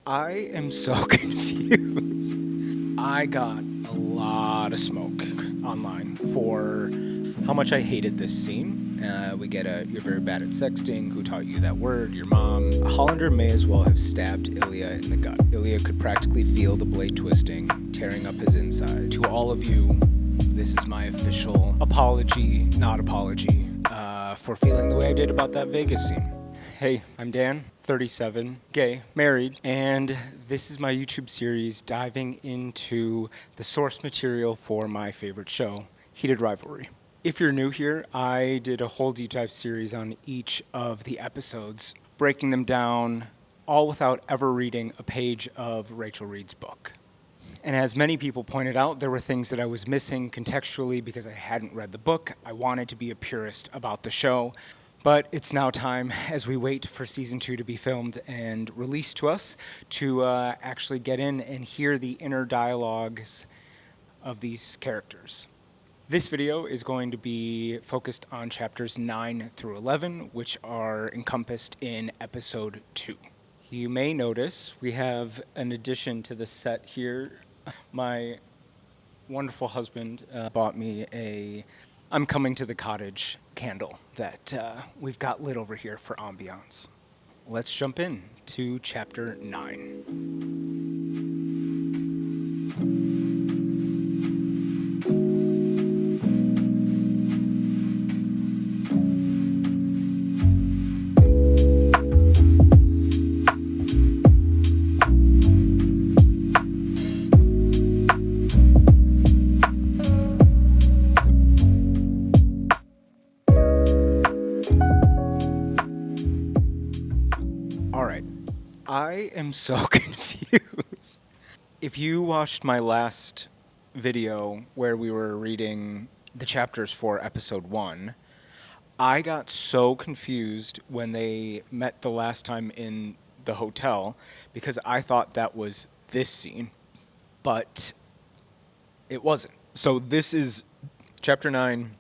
I am so confused. I got a lot of smoke online for how much I hated this scene. We get a "you're very bad at sexting, who taught you that word, your mom." Hollander may as well have stabbed Ilya in the gut. Ilya could practically feel the blade twisting, tearing up his inside. To all of you, this is my official apology, not apology, for feeling the way I did about that Vegas scene. Hey, I'm Dan, 37, gay, married, and this is my YouTube series diving into the source material for my favorite show, Heated Rivalry. If you're new here, I did a whole deep dive series on each of the episodes, breaking them down, all without ever reading a page of Rachel Reed's book. And as many people pointed out, there were things that I was missing contextually because I hadn't read the book. I wanted to be a purist about the show. But it's now time, as we wait for season 2 to be filmed and released to us, to actually get in and hear the inner dialogues of these characters. This video is going to be focused on chapters 9 through 11, which are encompassed in episode 2. You may notice we have an addition to the set here. My wonderful husband bought me a "I'm coming to the cottage" candle that we've got lit over here for ambiance. Let's jump in to chapter 9. I am so confused. If you watched my last video where we were reading the chapters for episode 1, I got so confused when they met the last time in the hotel because I thought that was this scene, but it wasn't. So this is chapter 9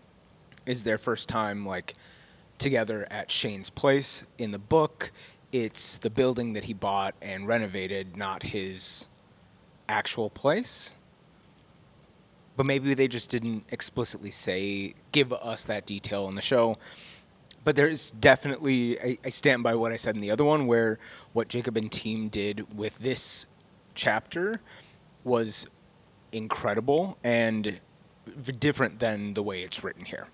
is their first time together at Shane's place. In the book, it's the building that he bought and renovated, not his actual place. But maybe they just didn't explicitly give us that detail in the show. But there's definitely, I stand by what I said in the other one, where what Jacob and team did with this chapter was incredible and different than the way it's written here.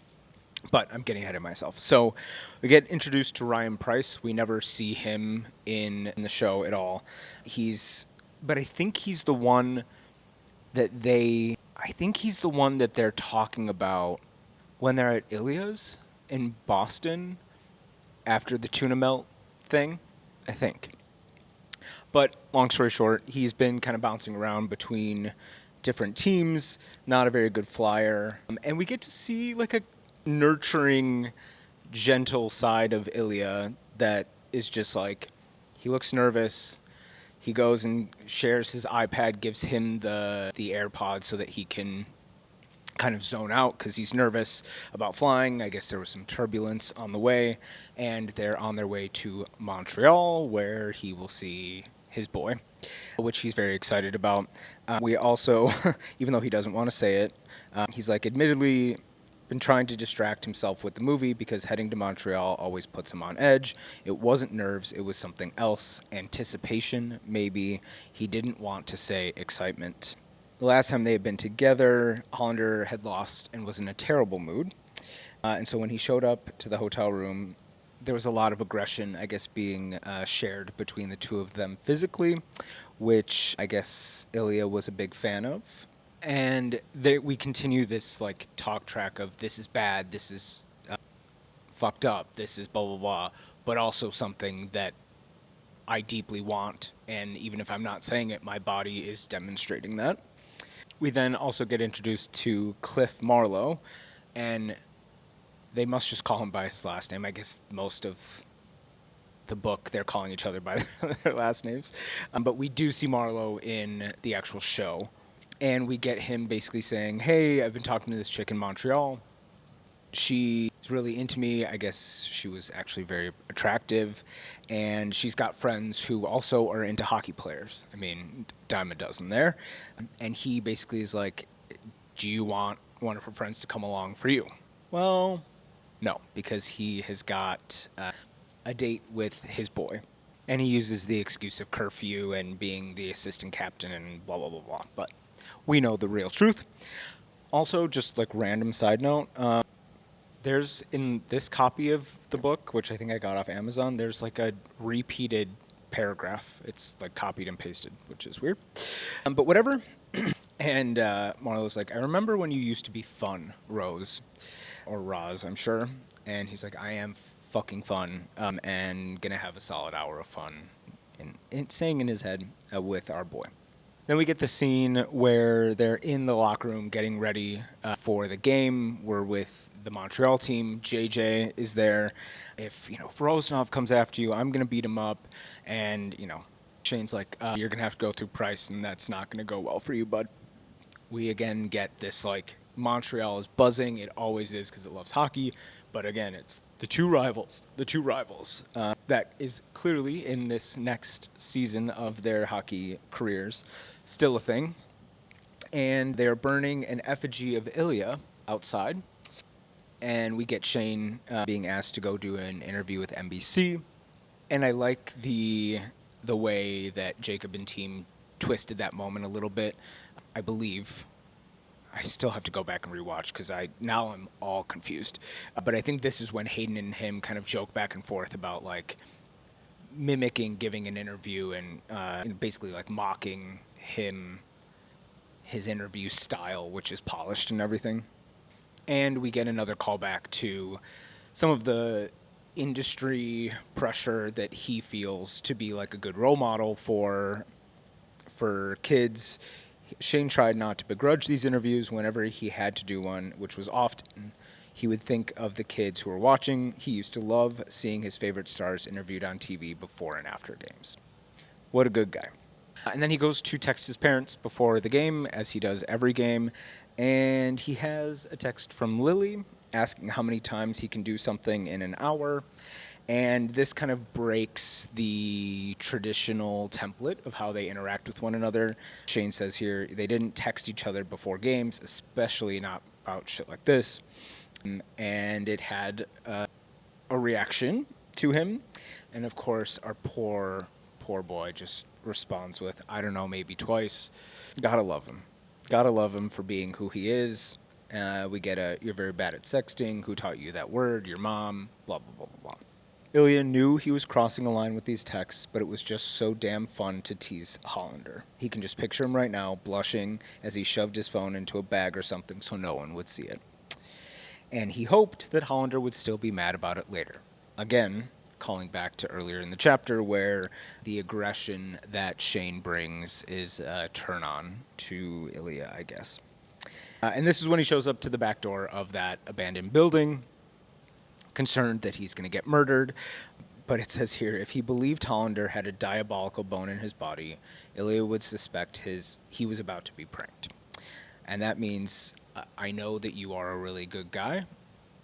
But I'm getting ahead of myself. So we get introduced to Ryan Price. We never see him in the show at all. But I think he's the one that they're talking about when they're at Ily'as in Boston after the tuna melt thing, I think. But long story short, he's been kind of bouncing around between different teams, not a very good flyer. And we get to see a nurturing, gentle side of Ilya that is just he looks nervous. He goes and shares his iPad, gives him the AirPods so that he can kind of zone out because he's nervous about flying. I guess there was some turbulence on the way, and they're on their way to Montreal where he will see his boy, which he's very excited about. We also, even though he doesn't want to say it, he's admittedly been trying to distract himself with the movie because heading to Montreal always puts him on edge. It wasn't nerves, it was something else. Anticipation, maybe. He didn't want to say excitement. The last time they had been together, Hollander had lost and was in a terrible mood. And so when he showed up to the hotel room, there was a lot of aggression, I guess, being shared between the two of them physically, which I guess Ilya was a big fan of. And we continue this talk track of this is bad, this is fucked up, this is blah, blah, blah, but also something that I deeply want. And even if I'm not saying it, my body is demonstrating that. We then also get introduced to Cliff Marlowe, and they must just call him by his last name. I guess most of the book, they're calling each other by their last names. But we do see Marlowe in the actual show. And we get him basically saying, hey, I've been talking to this chick in Montreal. She's really into me. I guess she was actually very attractive. And she's got friends who also are into hockey players. I mean, dime a dozen there. And he basically is like, do you want one of her friends to come along for you? Well, no, because he has got a date with his boy. And he uses the excuse of curfew and being the assistant captain and blah, blah, blah, blah. But we know the real truth. Also, just like random side note, there's in this copy of the book, which I think I got off Amazon, there's like a repeated paragraph. It's like copied and pasted, which is weird. But whatever. And Marlowe's like, I remember when you used to be fun, Rose. Or Roz, I'm sure. And he's like, I am fucking fun and gonna have a solid hour of fun. And saying in his head with our boy. Then we get the scene where they're in the locker room getting ready for the game. We're with the Montreal team. JJ is there. If Rosanov comes after you, I'm gonna beat him up. And Shane's like, you're gonna have to go through Price, and that's not gonna go well for you, bud. We again get this like Montreal is buzzing. It always is because it loves hockey. But again, it's the two rivals. That is clearly in this next season of their hockey careers still a thing. And they're burning an effigy of Ilya outside. And we get Shane being asked to go do an interview with NBC. And I like the way that Jacob and team twisted that moment a little bit. I believe I still have to go back and rewatch because now I'm all confused. But I think this is when Hayden and him kind of joke back and forth about like mimicking giving an interview and basically like mocking his interview style, which is polished and everything. And we get another callback to some of the industry pressure that he feels to be like a good role model for kids. Shane tried not to begrudge these interviews whenever he had to do one, which was often. He would think of the kids who were watching. He used to love seeing his favorite stars interviewed on TV before and after games. What a good guy. And then he goes to text his parents before the game, as he does every game. And he has a text from Lily asking how many times he can do something in an hour. And this kind of breaks the traditional template of how they interact with one another. Shane says here they didn't text each other before games, especially not about shit like this. And it had a reaction to him. And of course, our poor boy just responds with, I don't know, maybe twice. Gotta love him. Gotta love him for being who he is. We get you're very bad at sexting. Who taught you that word? Your mom. Blah, blah, blah, blah, blah. Ilya knew he was crossing a line with these texts, but it was just so damn fun to tease Hollander. He can just picture him right now, blushing as he shoved his phone into a bag or something so no one would see it. And he hoped that Hollander would still be mad about it later. Again, calling back to earlier in the chapter where the aggression that Shane brings is a turn-on to Ilya, I guess. And this is when he shows up to the back door of that abandoned building, concerned that he's going to get murdered. But it says here, if he believed Hollander had a diabolical bone in his body, Ilya would suspect he was about to be pranked. And that means, I know that you are a really good guy,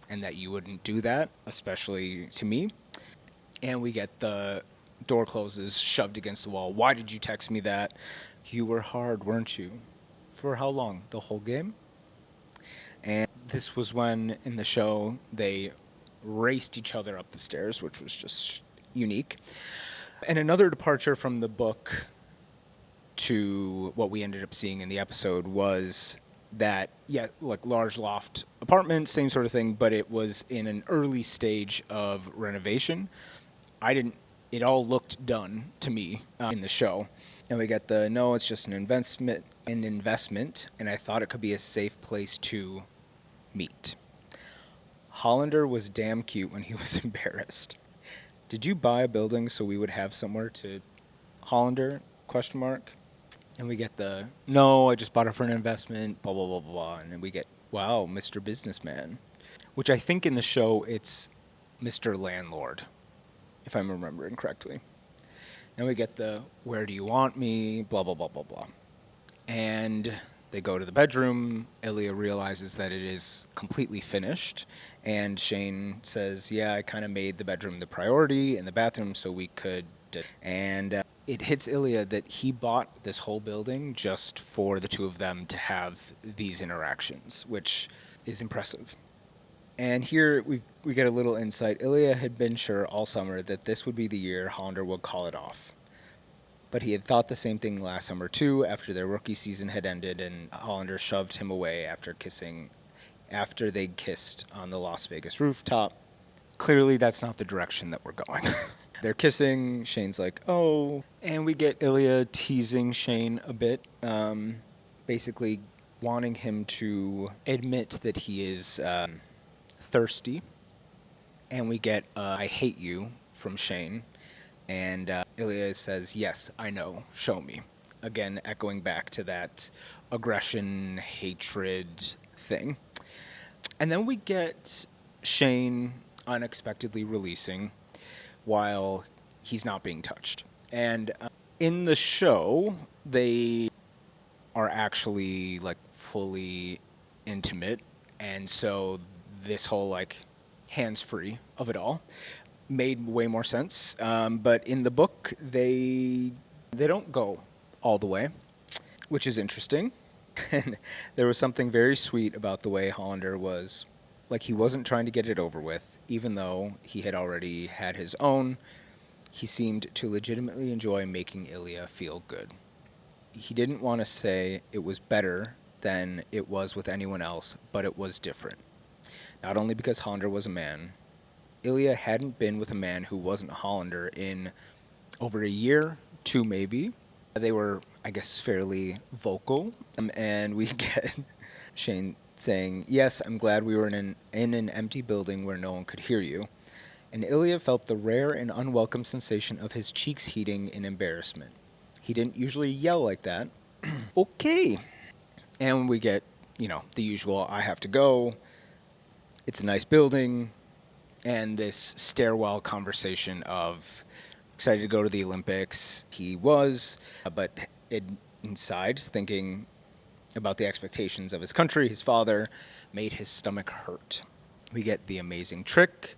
and that you wouldn't do that, especially to me. And we get the door closes, shoved against the wall. Why did you text me that? You were hard, weren't you? For how long? The whole game? And this was when, in the show, they raced each other up the stairs, which was just unique. And another departure from the book to what we ended up seeing in the episode was that, like large loft apartment, same sort of thing, but it was in an early stage of renovation. It all looked done to me in the show. And we get no, it's just an investment, and I thought it could be a safe place to meet. Hollander was damn cute when he was embarrassed. Did you buy a building so we would have somewhere to Hollander? ? And we get no, I just bought it for an investment, blah, blah, blah, blah, blah. And then we get, wow, Mr. Businessman. Which I think in the show it's Mr. Landlord, if I'm remembering correctly. And we get where do you want me, blah, blah, blah, blah, blah. And They go to the bedroom. Ilya realizes that it is completely finished. And Shane says, yeah, I kind of made the bedroom the priority and the bathroom so we could. And it hits Ilya that he bought this whole building just for the two of them to have these interactions, which is impressive. And here we get a little insight. Ilya had been sure all summer that this would be the year Hollander would call it off. But he had thought the same thing last summer too, after their rookie season had ended and Hollander shoved him away after they'd kissed on the Las Vegas rooftop. Clearly that's not the direction that we're going. They're kissing, Shane's like, oh, and we get Ilya teasing Shane a bit, basically wanting him to admit that he is thirsty. And we get I hate you from Shane. And Ilya says, yes, I know, show me. Again, echoing back to that aggression, hatred thing. And then we get Shane unexpectedly releasing while he's not being touched. And in the show, they are actually like fully intimate. And so this whole like hands-free of it all made way more sense. But in the book, they don't go all the way, which is interesting. And there was something very sweet about the way Hollander was, like he wasn't trying to get it over with, even though he had already had his own. He seemed to legitimately enjoy making Ilya feel good. He didn't want to say it was better than it was with anyone else, but it was different. Not only because Hollander was a man, Ilya hadn't been with a man who wasn't a Hollander in over a year, 2 maybe. They were, I guess, fairly vocal. And we get Shane saying, yes, I'm glad we were in an empty building where no one could hear you. And Ilya felt the rare and unwelcome sensation of his cheeks heating in embarrassment. He didn't usually yell like that. Okay. And we get, the usual, I have to go. It's a nice building. And this stairwell conversation of excited to go to the Olympics. He was, but inside thinking about the expectations of his country, his father, made his stomach hurt. We get the amazing trick,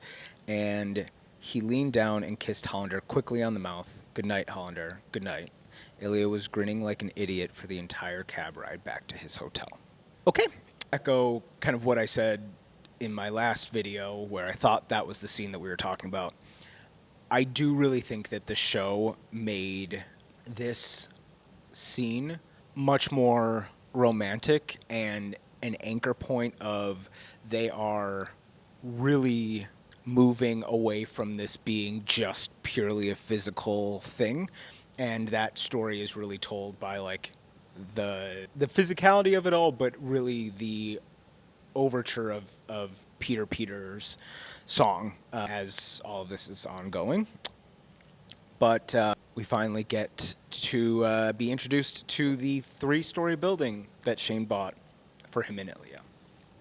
and he leaned down and kissed Hollander quickly on the mouth. Good night, Hollander. Good night. Ilya was grinning like an idiot for the entire cab ride back to his hotel. Okay. Echo kind of what I said in my last video where I thought that was the scene that we were talking about. I do really think that the show made this scene much more romantic and an anchor point of they are really moving away from this being just purely a physical thing. And that story is really told by like the physicality of it all, but really the overture of Peter Peters' song as all of this is ongoing. But we finally get to be introduced to the 3-story building that Shane bought for him and Ilya.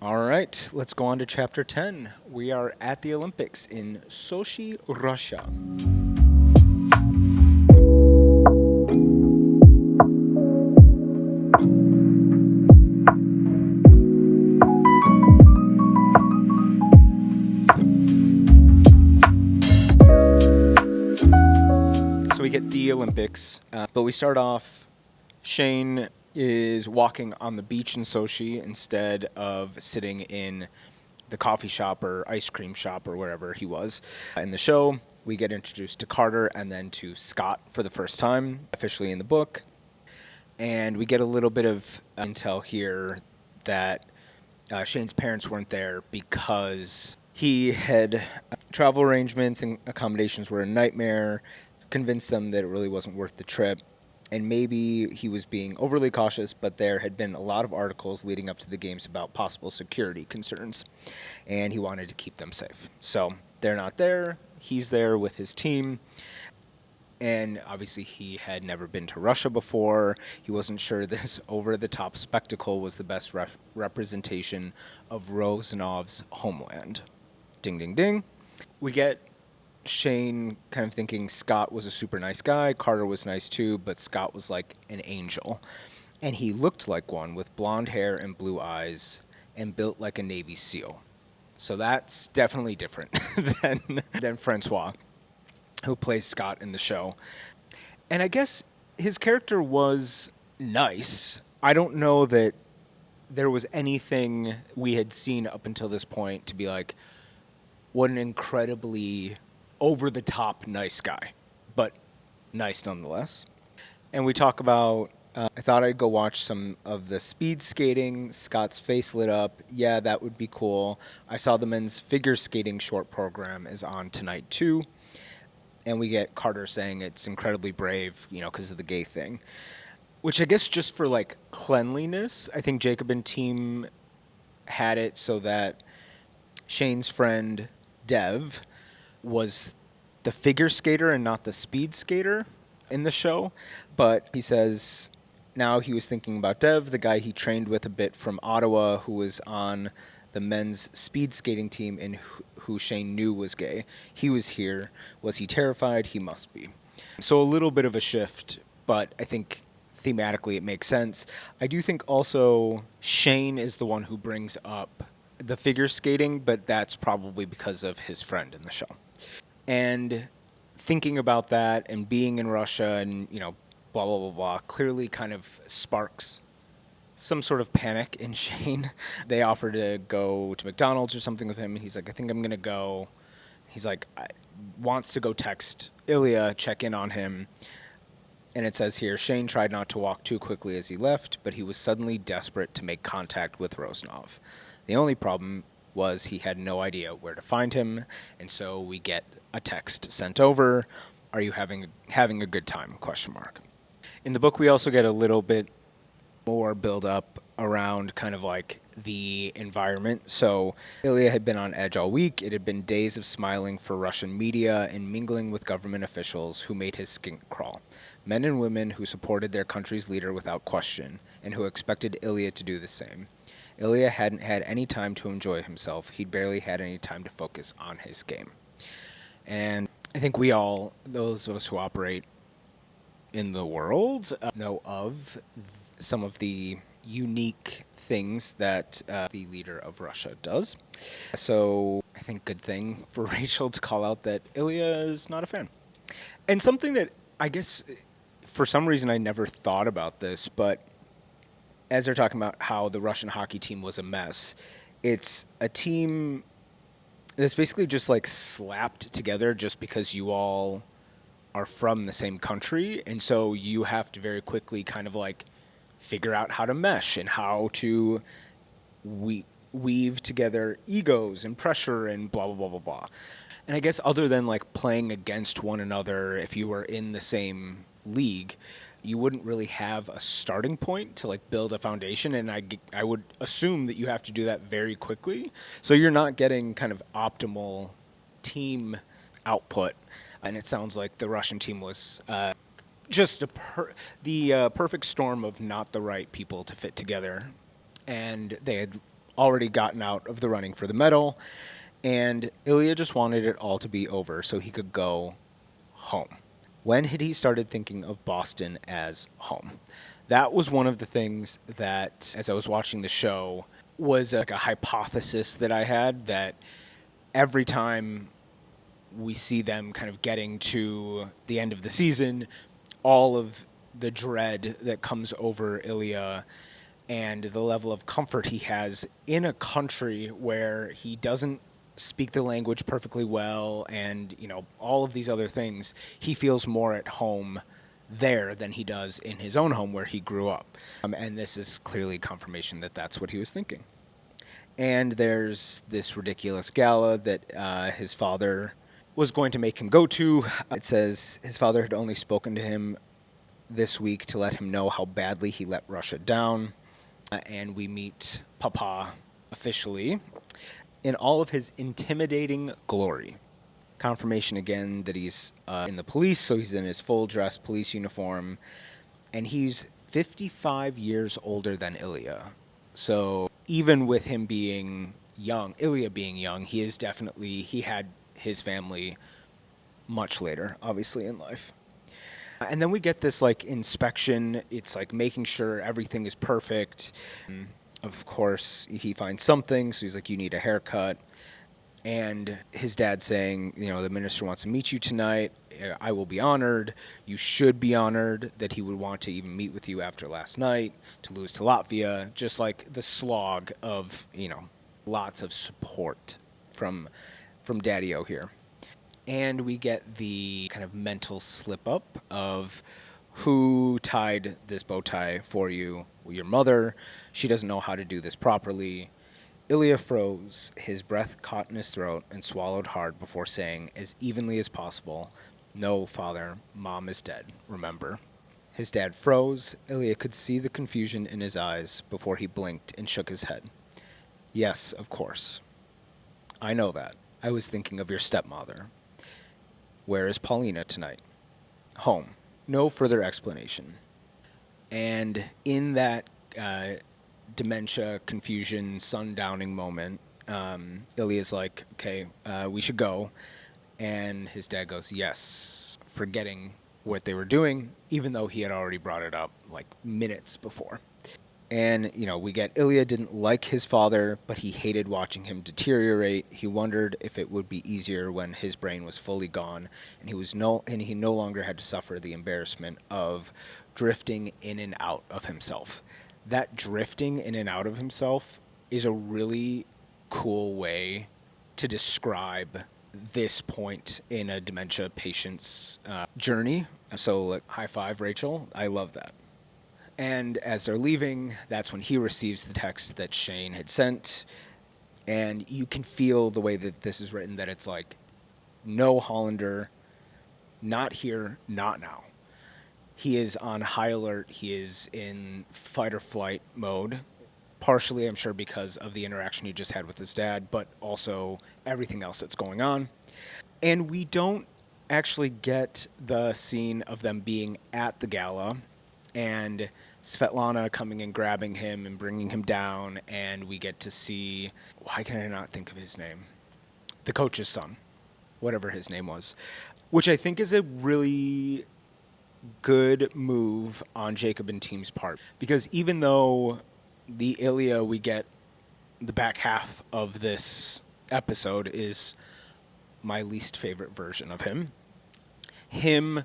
All right, let's go on to Chapter 10. We are at the Olympics in Sochi, Russia. We get the Olympics, but we start off, Shane is walking on the beach in Sochi instead of sitting in the coffee shop or ice cream shop or wherever he was. In the show, we get introduced to Carter and then to Scott for the first time, officially in the book. And we get a little bit of intel here that Shane's parents weren't there because he had travel arrangements and accommodations were a nightmare, convinced them that it really wasn't worth the trip. And maybe he was being overly cautious, but there had been a lot of articles leading up to the games about possible security concerns, and he wanted to keep them safe. So they're not there. He's there with his team. And obviously he had never been to Russia before. He wasn't sure this over-the-top spectacle was the best representation of Rosanov's homeland. Ding, ding, ding. We get Shane kind of thinking Scott was a super nice guy. Carter was nice too, but Scott was like an angel. and he looked like one with blonde hair and blue eyes and built like a Navy SEAL. So that's definitely different than Francois, who plays Scott in the show. And I guess his character was nice. I don't know that there was anything we had seen up until this point to be like, what an incredibly over the top nice guy, but nice nonetheless. And we talk about, I thought I'd go watch some of the speed skating. Scott's face lit up. Yeah, that would be cool. I saw the men's figure skating short program is on tonight too. And we get Carter saying it's incredibly brave, because of the gay thing. Which I guess just for like cleanliness, I think Jacob and team had it so that Shane's friend Dev was the figure skater and not the speed skater in the show. But he says now he was thinking about Dev, the guy he trained with a bit from Ottawa, who was on the men's speed skating team and who Shane knew was gay. He was here. Was he terrified? He must be. So a little bit of a shift, but I think thematically it makes sense. I do think also Shane is the one who brings up the figure skating, but that's probably because of his friend in the show. And thinking about that and being in Russia and, blah, blah, blah, blah, clearly kind of sparks some sort of panic in Shane. They offer to go to McDonald's or something with him. And he's like, I think I'm going to go. He's like, wants to go text Ilya, check in on him. And it says here, Shane tried not to walk too quickly as he left, but he was suddenly desperate to make contact with Rosnov. The only problem was he had no idea where to find him, and so we get a text sent over. Are you having a good time? ? In the book, we also get a little bit more build up around kind of like the environment. So Ilya had been on edge all week. It had been days of smiling for Russian media and mingling with government officials who made his skin crawl. Men and women who supported their country's leader without question and who expected Ilya to do the same. Ilya hadn't had any time to enjoy himself. He'd barely had any time to focus on his game. And I think we all, those of us who operate in the world, know of some of the unique things that the leader of Russia does. So I think good thing for Rachel to call out that Ilya is not a fan. And something that I guess for some reason I never thought about this, but as they're talking about how the Russian hockey team was a mess, it's a team that's basically just like slapped together just because you all are from the same country. And so you have to very quickly kind of like figure out how to mesh and how to weave together egos and pressure and blah, blah, blah, blah, blah. And I guess other than like playing against one another, if you were in the same league, you wouldn't really have a starting point to like build a foundation. And I would assume that you have to do that very quickly. So you're not getting kind of optimal team output. And it sounds like the Russian team was just the perfect storm of not the right people to fit together. And they had already gotten out of the running for the medal. And Ilya just wanted it all to be over so he could go home. When had he started thinking of Boston as home? That was one of the things that, as I was watching the show, was like a hypothesis that I had, that every time we see them kind of getting to the end of the season, all of the dread that comes over Ilya and the level of comfort he has in a country where he doesn't speak the language perfectly well and, all of these other things, he feels more at home there than he does in his own home where he grew up. And this is clearly confirmation that that's what he was thinking. And there's this ridiculous gala that his father was going to make him go to. It says his father had only spoken to him this week to let him know how badly he let Russia down. And we meet Papa officially in all of his intimidating glory. Confirmation again that he's in the police, so he's in his full dress police uniform. And he's 55 years older than Ilya. So even with him being young, Ilya being young, he had his family much later, obviously, in life. And then we get this like inspection. It's like making sure everything is perfect. Of course, he finds something, so he's like, "You need a haircut." And his dad saying, "The minister wants to meet you tonight. I will be honored. You should be honored that he would want to even meet with you after last night, to lose to Latvia." Just like the slog of, lots of support from Daddy-O here. And we get the kind of mental slip up of who tied this bow tie for you. Well, your mother. She doesn't know how to do this properly. Ilya froze, his breath caught in his throat, and swallowed hard before saying, as evenly as possible, "No, father, mom is dead, remember." His dad froze. Ilya could see the confusion in his eyes before he blinked and shook his head. "Yes, of course. I know that. I was thinking of your stepmother. Where is Paulina tonight?" "Home." No further explanation. And in that dementia, confusion, sundowning moment, Ilya's like, "Okay, we should go." And his dad goes, "Yes," forgetting what they were doing, even though he had already brought it up like minutes before. And, we get Ilya didn't like his father, but he hated watching him deteriorate. He wondered if it would be easier when his brain was fully gone and he no longer had to suffer the embarrassment of drifting in and out of himself. That drifting in and out of himself is a really cool way to describe this point in a dementia patient's journey. So, like, high five, Rachel. I love that. And as they're leaving, that's when he receives the text that Shane had sent. And you can feel the way that this is written, that it's like, no Hollander, not here, not now. He is on high alert. He is in fight or flight mode. Partially, I'm sure, because of the interaction he just had with his dad, but also everything else that's going on. And we don't actually get the scene of them being at the gala and Svetlana coming and grabbing him and bringing him down, and we get to see, why can I not think of his name? The coach's son, whatever his name was, which I think is a really good move on Jacob and team's part, because even though the Ilya we get the back half of this episode is my least favorite version of him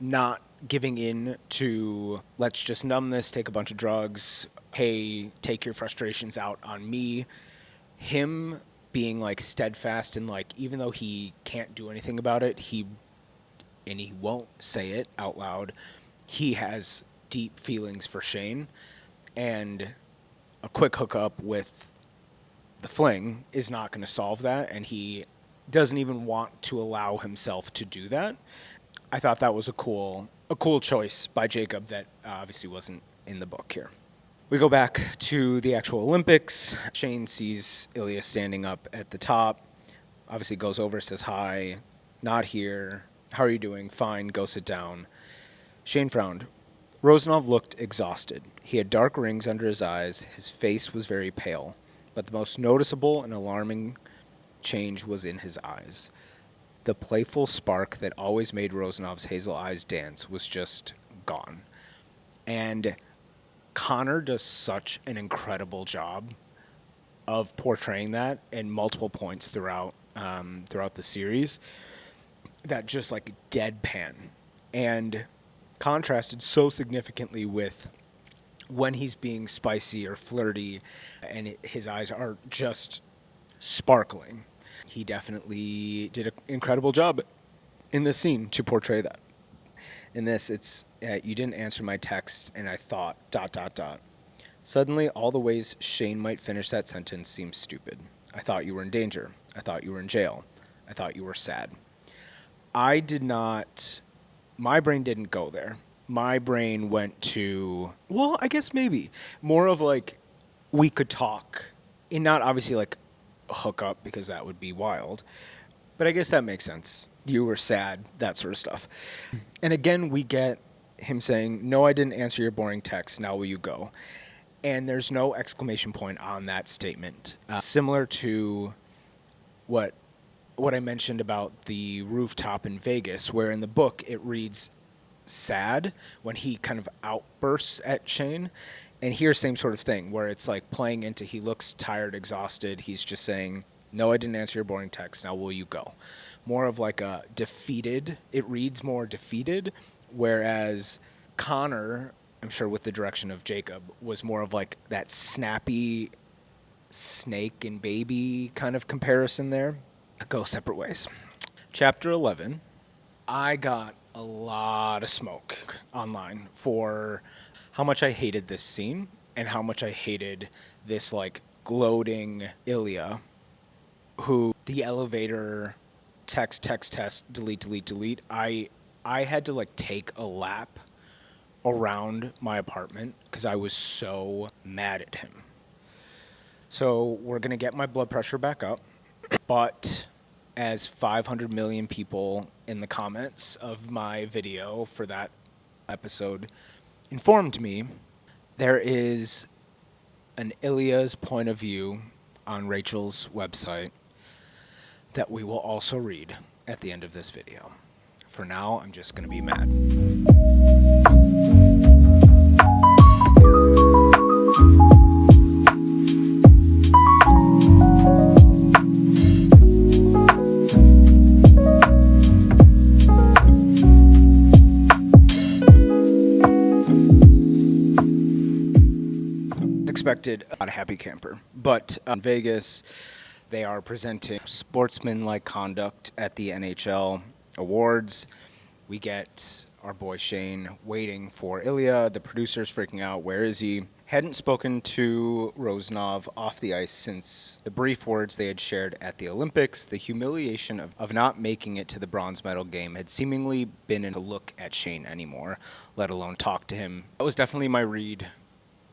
not giving in to, let's just numb this, take a bunch of drugs, hey, take your frustrations out on me. Him being like steadfast and like, even though he can't do anything about it, he won't say it out loud, he has deep feelings for Shane, and a quick hookup with the fling is not going to solve that, and he doesn't even want to allow himself to do that. I thought that was a cool choice by Jacob that obviously wasn't in the book here. We go back to the actual Olympics. Shane sees Ilya standing up at the top, obviously goes over, says hi, "Not here. How are you doing?" "Fine, go sit down." Shane frowned. Rosanov looked exhausted. He had dark rings under his eyes. His face was very pale, but the most noticeable and alarming change was in his eyes. The playful spark that always made Rosanov's hazel eyes dance was just gone. And Connor does such an incredible job of portraying that in multiple points throughout the series, that just like deadpan, and contrasted so significantly with when he's being spicy or flirty and his eyes are just sparkling. He definitely did an incredible job in this scene to portray that. In this, it's, "You didn't answer my text, and I thought, ... Suddenly, all the ways Shane might finish that sentence seemed stupid. I thought you were in danger. I thought you were in jail. I thought you were sad." I did not, my brain didn't go there. My brain went to, well, I guess maybe more of like, we could talk, and not obviously like hook up, because that would be wild. But I guess that makes sense. You were sad, that sort of stuff. And again, we get him saying, "No, I didn't answer your boring text. Now will you go?" And there's no exclamation point on that statement. Similar to what I mentioned about the rooftop in Vegas, where in the book it reads sad when he kind of outbursts at Shane. And here, same sort of thing, where it's like playing into he looks tired, exhausted. He's just saying, no, I didn't answer your boring text. Now will you go? More of like a defeated. It reads more defeated, whereas Connor, I'm sure with the direction of Jacob, was more of like that snappy snake and baby kind of comparison there. Go separate ways. Chapter 11, I got a lot of smoke online for how much I hated this scene and how much I hated this like gloating Ilya, who the elevator text, delete. I had to like take a lap around my apartment because I was so mad at him. So we're going to get my blood pressure back up. But as 500 million people in the comments of my video for that episode informed me, there is an Ily'as point of view on Rachel's website that we will also read at the end of this video. For now, I'm just going to be mad. Expected, not a happy camper, but in Vegas, they are presenting sportsmanlike conduct at the NHL awards. We get our boy Shane waiting for Ilya. The producer's freaking out. Where is he? Hadn't spoken to Rosanov off the ice since the brief words they had shared at the Olympics. The humiliation of not making it to the bronze medal game had seemingly been in a look at Shane anymore, let alone talk to him. That was definitely my read.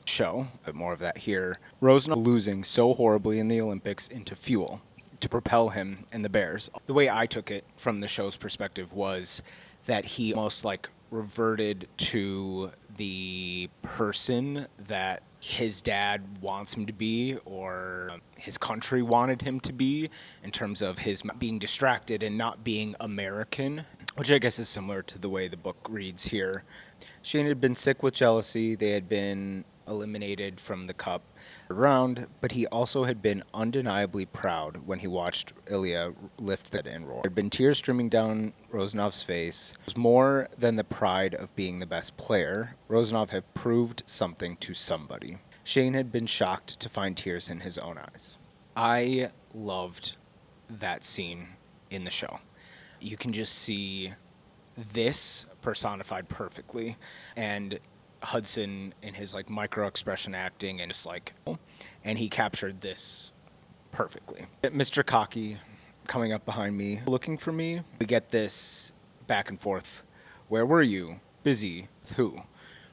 Show, but more of that here. Rosanov losing so horribly in the Olympics into fuel to propel him and the Bears. The way I took it from the show's perspective was that he almost like reverted to the person that his dad wants him to be, or his country wanted him to be, in terms of his being distracted and not being American, which I guess is similar to the way the book reads here. Shane had been sick with jealousy. They had been eliminated from the cup round, but he also had been undeniably proud when he watched Ilya lift that and roar. There had been tears streaming down Rosanov's face. It was more than the pride of being the best player. Rosanov had proved something to somebody. Shane had been shocked to find tears in his own eyes. I loved that scene in the show. You can just see this personified perfectly, and Hudson in his like micro expression acting and just like, and he captured this perfectly. Mr. Cocky coming up behind me, looking for me. We get this back and forth. Where were you? Busy with who?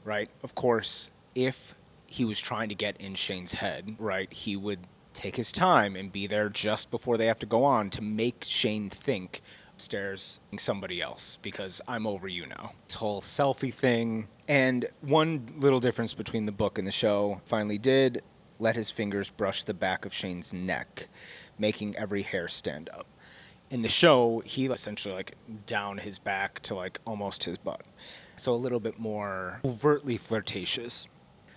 Right? Of course, if he was trying to get in Shane's head, right, he would take his time and be there just before they have to go on to make Shane think upstairs somebody else because I'm over you now. This whole selfie thing. And one little difference between the book and the show, finally did let his fingers brush the back of Shane's neck, making every hair stand up. In the show, he essentially like down his back to like almost his butt. So a little bit more overtly flirtatious.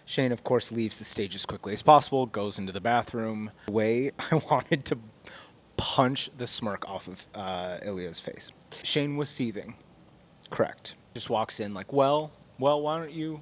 Shane, of course, leaves the stage as quickly as possible, goes into the bathroom. The way I wanted to punch the smirk off of Ilya's face. Shane was seething. Correct. Just walks in like, well, why don't you?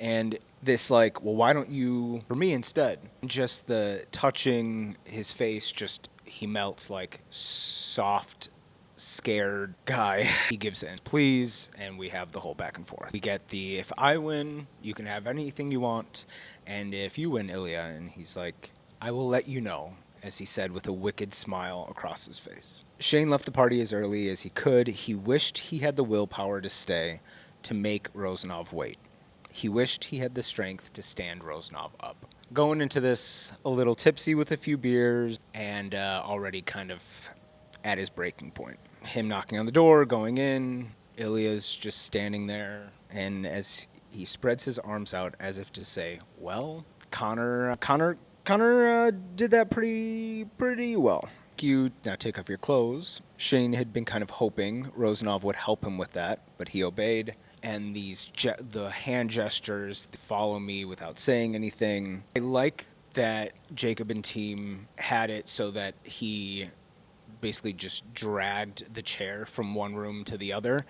And this like, well, why don't you for me instead? Just the touching his face, just he melts like soft, scared guy. He gives in, please, and we have the whole back and forth. We get the, if I win, you can have anything you want, and if you win, Ilya, and he's like, I will let you know, as he said with a wicked smile across his face. Shane left the party as early as he could. He wished he had the willpower to stay, to make Rosanov wait. He wished he had the strength to stand Rosanov up. Going into this a little tipsy with a few beers and already kind of at his breaking point. Him knocking on the door, going in, Ilya's just standing there, and as he spreads his arms out as if to say, well, Connor did that pretty well. You now take off your clothes. Shane had been kind of hoping Rosanov would help him with that, but he obeyed. and the hand gestures, they follow me without saying anything. I like that Jacob and team had it so that he basically just dragged the chair from one room to the other.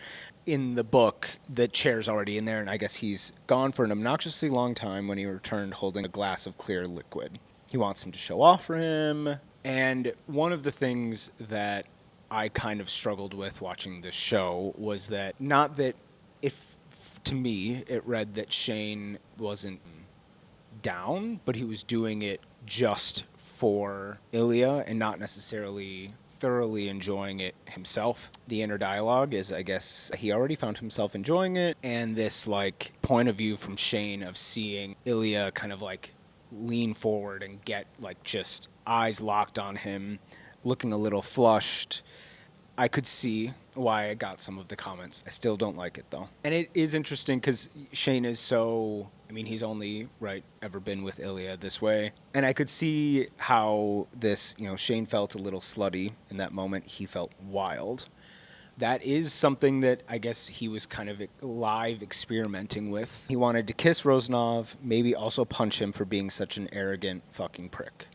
In the book, the chair's already in there, and I guess he's gone for an obnoxiously long time when he returned holding a glass of clear liquid. He wants him to show off for him. And one of the things that I kind of struggled with watching this show was that, not that if to me it read that Shane wasn't down, but he was doing it just for Ilya and not necessarily thoroughly enjoying it himself. The inner dialogue is, I guess, he already found himself enjoying it, and this like point of view from Shane of seeing Ilya kind of like lean forward and get like just eyes locked on him, looking a little flushed. I could see why I got some of the comments. I still don't like it though. And it is interesting because Shane is so, I mean, he's only, ever been with Ilya this way. And I could see how this, Shane felt a little slutty in that moment. He felt wild. That is something that I guess he was kind of live experimenting with. He wanted to kiss Rosanov, maybe also punch him for being such an arrogant fucking prick.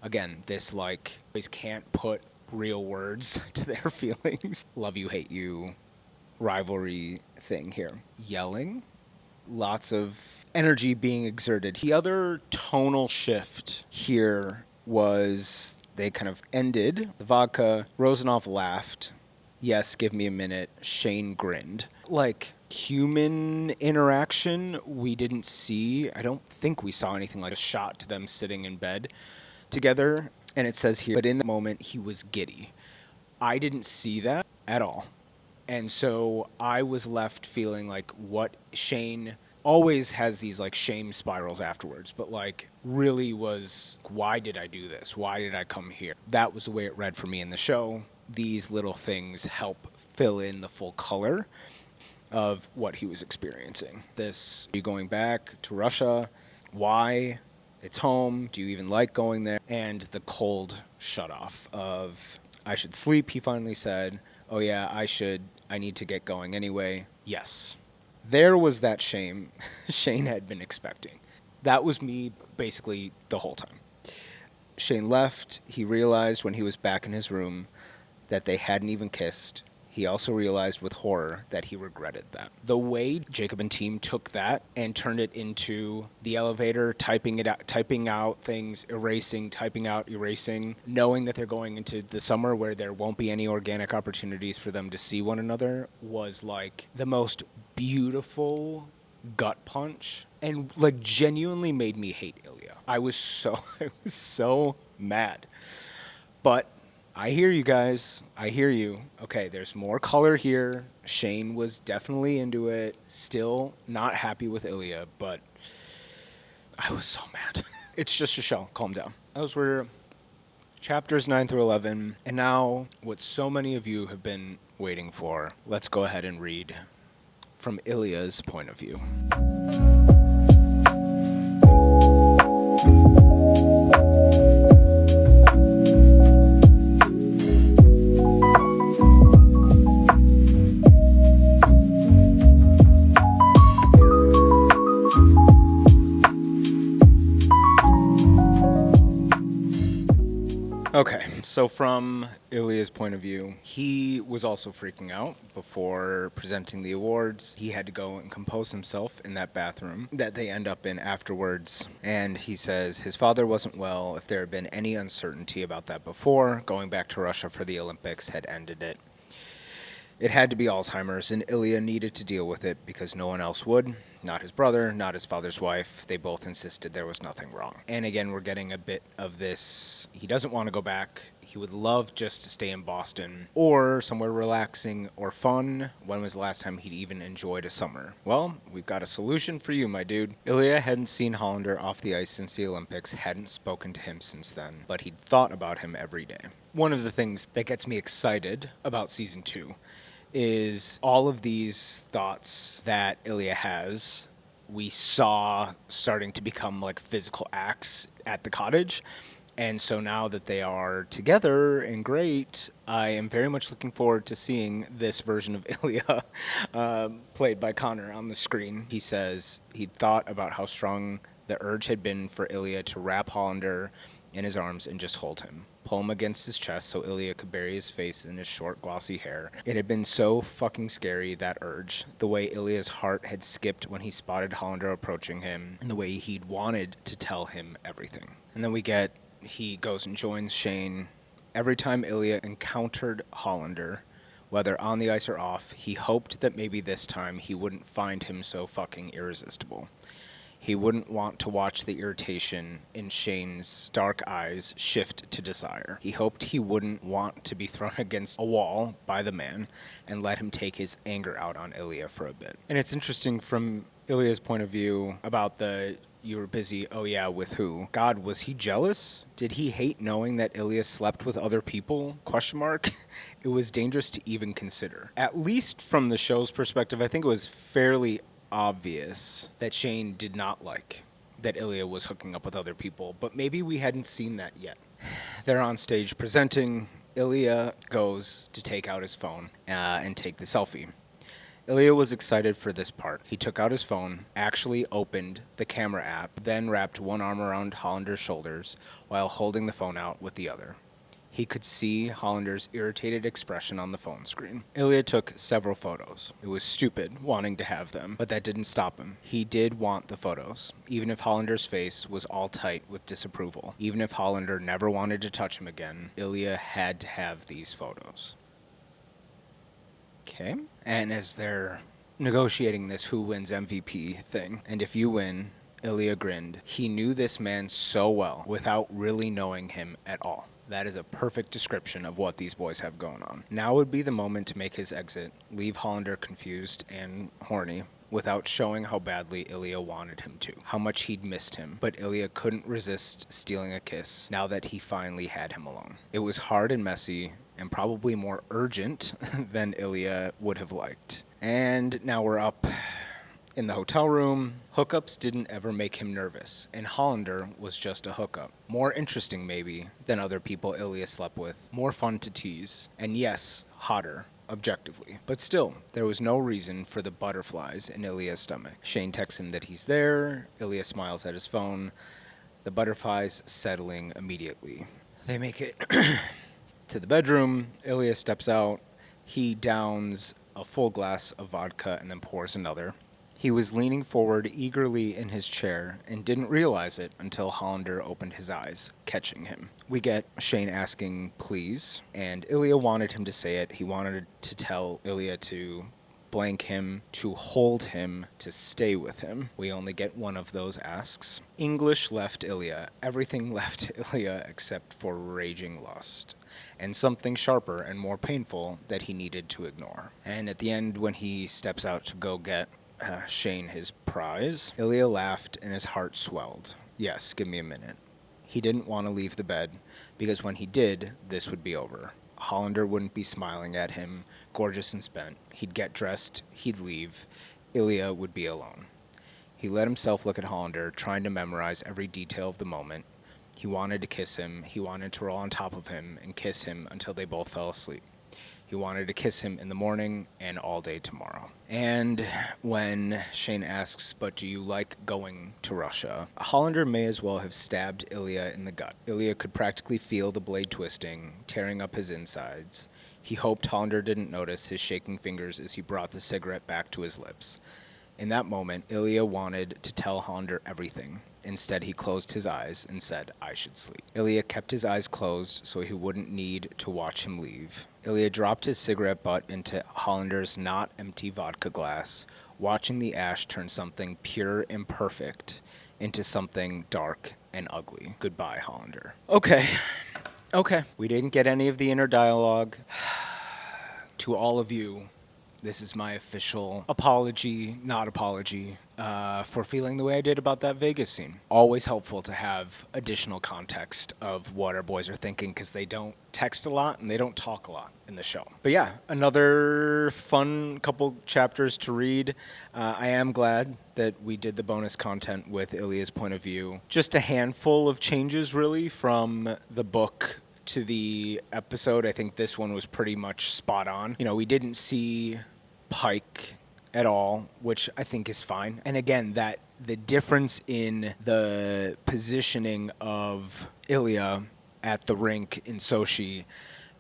Again, this always can't put real words to their feelings. Love you, hate you, rivalry thing here. Yelling, lots of energy being exerted. The other tonal shift here was they kind of ended the vodka. Rosanov laughed. Yes, give me a minute. Shane grinned. Human interaction we didn't see. I don't think we saw anything like a shot to them sitting in bed together. And it says here, but in the moment, he was giddy. I didn't see that at all. And so I was left feeling like what Shane always has these shame spirals afterwards, but really was, why did I do this? Why did I come here? That was the way it read for me in the show. These little things help fill in the full color of what he was experiencing. This, you going back to Russia? Why? It's home. Do you even like going there? And the cold shut off of, I should sleep, he finally said. Oh yeah, I need to get going anyway. Yes. There was that shame Shane had been expecting. That was me basically the whole time. Shane left. He realized when he was back in his room that they hadn't even kissed. He also realized with horror that he regretted that. The way Jacob and team took that and turned it into the elevator, typing out things, erasing, typing out, erasing, knowing that they're going into the summer where there won't be any organic opportunities for them to see one another, was the most beautiful gut punch and genuinely made me hate Ilya. I was so mad. But I hear you guys. I hear you. Okay, there's more color here. Shane was definitely into it. Still not happy with Ilya, but I was so mad. It's just a show. Calm down. Those were chapters 9 through 11. And now, what so many of you have been waiting for, let's go ahead and read from Ilya's point of view. Okay, so from Ilya's point of view, he was also freaking out before presenting the awards. He had to go and compose himself in that bathroom that they end up in afterwards. And he says his father wasn't well. If there had been any uncertainty about that before, going back to Russia for the Olympics had ended it. It had to be Alzheimer's, and Ilya needed to deal with it because no one else would. Not his brother, not his father's wife. They both insisted there was nothing wrong. And again, we're getting a bit of this. He doesn't want to go back. He would love just to stay in Boston or somewhere relaxing or fun. When was the last time he'd even enjoyed a summer? Well, we've got a solution for you, my dude. Ilya hadn't seen Hollander off the ice since the Olympics, hadn't spoken to him since then, but he'd thought about him every day. One of the things that gets me excited about season 2 is all of these thoughts that Ilya has, we saw starting to become physical acts at the cottage. And so now that they are together and great, I am very much looking forward to seeing this version of Ilya, played by Connor, on the screen. He says he'd thought about how strong the urge had been for Ilya to wrap Hollander in his arms and just hold him, pull him against his chest so Ilya could bury his face in his short, glossy hair. It had been so fucking scary, that urge. The way Ilya's heart had skipped when he spotted Hollander approaching him, and the way he'd wanted to tell him everything. And then he goes and joins Shane. Every time Ilya encountered Hollander, whether on the ice or off, he hoped that maybe this time he wouldn't find him so fucking irresistible. He wouldn't want to watch the irritation in Shane's dark eyes shift to desire. He hoped he wouldn't want to be thrown against a wall by the man and let him take his anger out on Ilya for a bit. And it's interesting from Ilya's point of view about the "you were busy, oh yeah, with who?" God, was he jealous? Did he hate knowing that Ilya slept with other people? Question mark. It was dangerous to even consider. At least from the show's perspective, I think it was fairly obvious that Shane did not like that Ilya was hooking up with other people, but maybe we hadn't seen that yet. They're on stage presenting. Ilya goes to take out his phone and take the selfie. Ilya was excited for this part. He took out his phone, actually opened the camera app, then wrapped one arm around Hollander's shoulders while holding the phone out with the other. He could see Hollander's irritated expression on the phone screen. Ilya took several photos. It was stupid wanting to have them, but that didn't stop him. He did want the photos, even if Hollander's face was all tight with disapproval. Even if Hollander never wanted to touch him again, Ilya had to have these photos. Okay. And as they're negotiating this who wins MVP thing, and if you win, Ilya grinned. He knew this man so well without really knowing him at all. That is a perfect description of what these boys have going on. Now would be the moment to make his exit, leave Hollander confused and horny, without showing how badly Ilya wanted him to, how much he'd missed him, but Ilya couldn't resist stealing a kiss now that he finally had him alone. It was hard and messy, and probably more urgent than Ilya would have liked. And now we're up in the hotel room. Hookups didn't ever make him nervous, and Hollander was just a hookup. More interesting, maybe, than other people Ilya slept with. More fun to tease. And yes, hotter, objectively. But still, there was no reason for the butterflies in Ilya's stomach. Shane texts him that he's there. Ilya smiles at his phone. The butterflies settling immediately. They make it to the bedroom. Ilya steps out. He downs a full glass of vodka and then pours another. He was leaning forward eagerly in his chair and didn't realize it until Hollander opened his eyes, catching him. We get Shane asking, please, and Ilya wanted him to say it. He wanted to tell Ilya to blank him, to hold him, to stay with him. We only get one of those asks. English left Ilya. Everything left Ilya except for raging lust, and something sharper and more painful that he needed to ignore. And at the end, when he steps out to go get Shane his prize, Ilya laughed and his heart swelled. Yes, give me a minute. He didn't want to leave the bed, because when he did, this would be over. Hollander wouldn't be smiling at him, gorgeous and spent. He'd get dressed, he'd leave. Ilya would be alone. He let himself look at Hollander, trying to memorize every detail of the moment. He wanted to kiss him. He wanted to roll on top of him and kiss him until they both fell asleep. He wanted to kiss him in the morning and all day tomorrow. And when Shane asks, but do you like going to Russia? Hollander may as well have stabbed Ilya in the gut. Ilya could practically feel the blade twisting, tearing up his insides. He hoped Hollander didn't notice his shaking fingers as he brought the cigarette back to his lips. In that moment, Ilya wanted to tell Hollander everything. Instead, he closed his eyes and said, I should sleep. Ilya kept his eyes closed so he wouldn't need to watch him leave. Ilya dropped his cigarette butt into Hollander's not empty vodka glass, watching the ash turn something pure and perfect into something dark and ugly. Goodbye, Hollander. Okay. We didn't get any of the inner dialogue. To all of you, this is my official apology, not apology. for feeling the way I did about that Vegas scene. Always helpful to have additional context of what our boys are thinking because they don't text a lot and they don't talk a lot in the show. But yeah, another fun couple chapters to read. I am glad that we did the bonus content with Ilya's point of view. Just a handful of changes, really, from the book to the episode. I think this one was pretty much spot on. You know, we didn't see Pike at all, which I think is fine. And again, that the difference in the positioning of Ilya at the rink in Sochi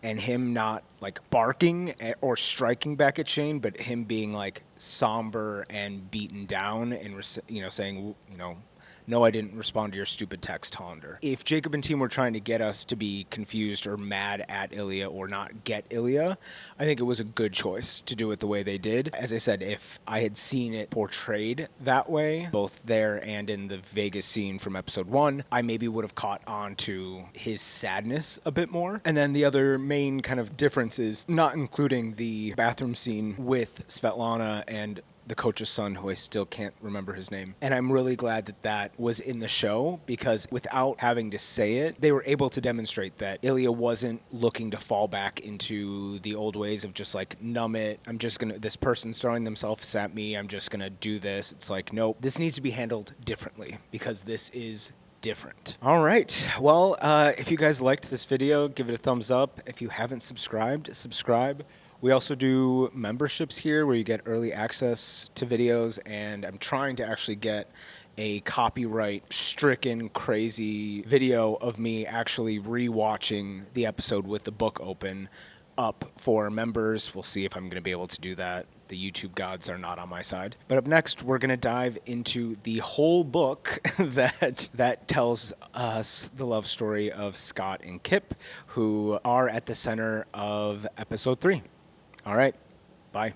and him not like barking or striking back at Shane, but him being like somber and beaten down and, saying, no, I didn't respond to your stupid text, Hollander. If Jacob and team were trying to get us to be confused or mad at Ilya or not get Ilya, I think it was a good choice to do it the way they did. As I said, if I had seen it portrayed that way, both there and in the Vegas scene from episode 1, I maybe would have caught on to his sadness a bit more. And then the other main kind of difference is not including the bathroom scene with Svetlana and the coach's son, who I still can't remember his name. And I'm really glad that that was in the show because without having to say it, they were able to demonstrate that Ilya wasn't looking to fall back into the old ways of just like, numb it. This person's throwing themselves at me. I'm just going to do this. It's like, nope, this needs to be handled differently because this is different. All right. Well, if you guys liked this video, give it a thumbs up. If you haven't subscribed, subscribe. We also do memberships here where you get early access to videos, and I'm trying to actually get a copyright-stricken, crazy video of me actually rewatching the episode with the book open up for members. We'll see if I'm going to be able to do that. The YouTube gods are not on my side. But up next, we're going to dive into the whole book that tells us the love story of Scott and Kip, who are at the center of episode 3. All right. Bye.